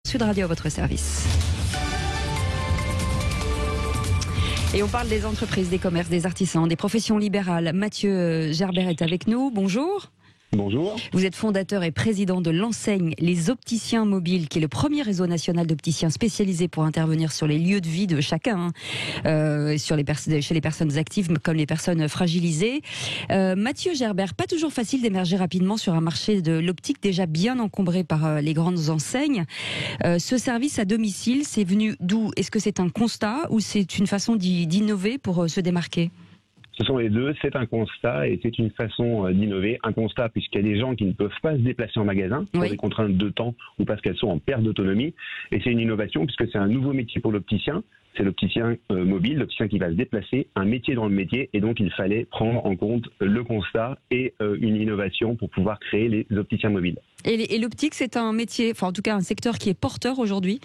Sud Radio à votre service. Et on parle des entreprises, des commerces, des artisans, des professions libérales. Mathieu Gerbert est avec nous. Bonjour. Bonjour. Vous êtes fondateur et président de l'enseigne Les Opticiens Mobiles, qui est le premier réseau national d'opticiens spécialisés pour intervenir sur les lieux de vie de chacun, chez les personnes actives comme les personnes fragilisées. Mathieu Gerbert, pas toujours facile d'émerger rapidement sur un marché de l'optique déjà bien encombré par les grandes enseignes. Ce service à domicile, c'est venu d'où? Est-ce que c'est un constat ou c'est une façon d'innover pour se démarquer? Ce sont les deux, c'est un constat et c'est une façon d'innover. Un constat puisqu'il y a des gens qui ne peuvent pas se déplacer en magasin pour des contraintes de temps ou parce qu'elles sont en perte d'autonomie. Et c'est une innovation puisque c'est un nouveau métier pour l'opticien. C'est l'opticien mobile, l'opticien qui va se déplacer, un métier dans le métier. Et donc il fallait prendre en compte le constat et une innovation pour pouvoir créer les opticiens mobiles. Et l'optique, c'est un métier, enfin en tout cas un secteur qui est porteur aujourd'hui?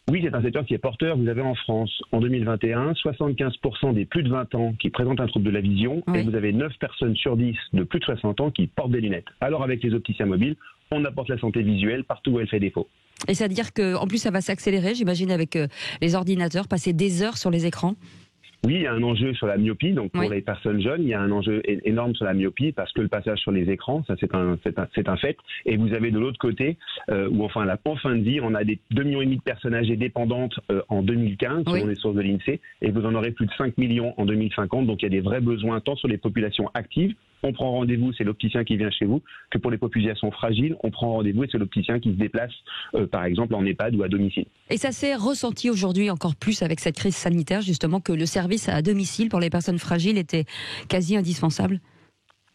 Oui, c'est un secteur qui est porteur. Vous avez en France, en 2021, 75% des plus de 20 ans qui présentent un trouble de la vision, et vous avez 9 personnes sur 10 de plus de 60 ans qui portent des lunettes. Alors avec les opticiens mobiles, on apporte la santé visuelle partout où elle fait défaut. Et c'est-à-dire qu'en plus ça va s'accélérer, j'imagine, avec les ordinateurs, passer des heures sur les écrans? Oui, il y a un enjeu sur la myopie, donc pour les personnes jeunes, il y a un enjeu énorme sur la myopie parce que le passage sur les écrans, ça c'est un fait. Et vous avez de l'autre côté, ou enfin la fin de vie, on a des 2,5 millions de personnes âgées dépendantes en 2015, selon les sources de l'INSEE, et vous en aurez plus de 5 millions en 2050, donc il y a des vrais besoins tant sur les populations actives. On prend rendez-vous, c'est l'opticien qui vient chez vous, que pour les populations fragiles, on prend rendez-vous et c'est l'opticien qui se déplace, par exemple en EHPAD ou à domicile. Et ça s'est ressenti aujourd'hui encore plus avec cette crise sanitaire, justement, que le service à domicile pour les personnes fragiles était quasi indispensable?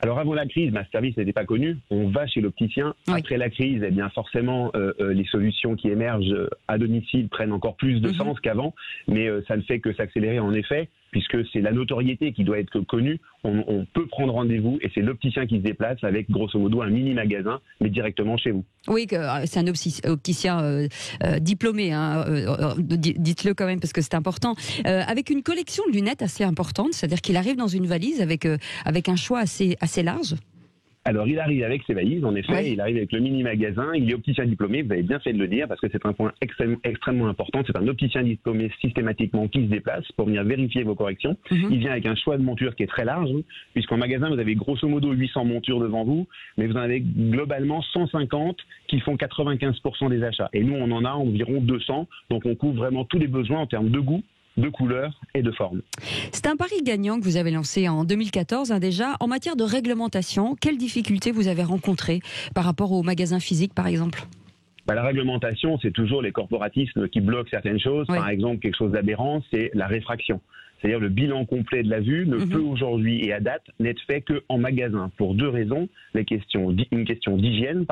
Alors avant la crise, ce service n'était pas connu. On va chez l'opticien. Après la crise, eh bien forcément, les solutions qui émergent à domicile prennent encore plus de sens qu'avant. Mais ça ne fait que s'accélérer en effet, puisque c'est la notoriété qui doit être connue. On peut prendre rendez-vous et c'est l'opticien qui se déplace avec grosso modo un mini magasin, mais directement chez vous. Oui, c'est un opticien diplômé, dites-le quand même parce que c'est important. Avec une collection de lunettes assez importante, c'est-à-dire qu'il arrive dans une valise avec un choix assez large. Alors, il arrive avec ses valises, en effet, il arrive avec le mini-magasin, il est opticien diplômé, vous avez bien fait de le dire, parce que c'est un point extrêmement important, c'est un opticien diplômé systématiquement qui se déplace pour venir vérifier vos corrections. Il vient avec un choix de montures qui est très large, puisqu'en magasin, vous avez grosso modo 800 montures devant vous, mais vous en avez globalement 150 qui font 95% des achats. Et nous, on en a environ 200, donc on couvre vraiment tous les besoins en termes de goût, de couleurs et de formes. C'est un pari gagnant que vous avez lancé en 2014 déjà. En matière de réglementation, quelles difficultés vous avez rencontrées par rapport aux magasins physiques par exemple? La réglementation, c'est toujours les corporatismes qui bloquent certaines choses. Par exemple, quelque chose d'aberrant, c'est la réfraction. C'est-à-dire le bilan complet de la vue ne peut aujourd'hui et à date n'être fait qu'en magasin pour deux raisons, une question d'hygiène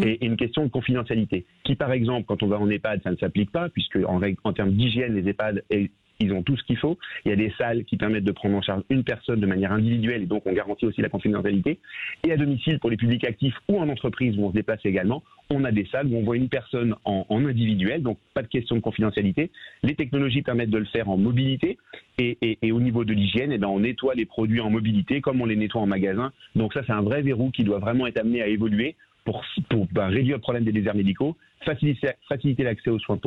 et une question de confidentialité. Qui par exemple, quand on va en EHPAD, ça ne s'applique pas puisque en termes d'hygiène, les EHPAD ils ont tout ce qu'il faut. Il y a des salles qui permettent de prendre en charge une personne de manière individuelle et donc on garantit aussi la confidentialité. Et à domicile, pour les publics actifs ou en entreprise où on se déplace également, on a des salles où on voit une personne en individuel, donc pas de question de confidentialité. Les technologies permettent de le faire en mobilité et au niveau de l'hygiène, on nettoie les produits en mobilité comme on les nettoie en magasin. Donc ça, c'est un vrai verrou qui doit vraiment être amené à évoluer pour réduire le problème des déserts médicaux, faciliter l'accès aux soins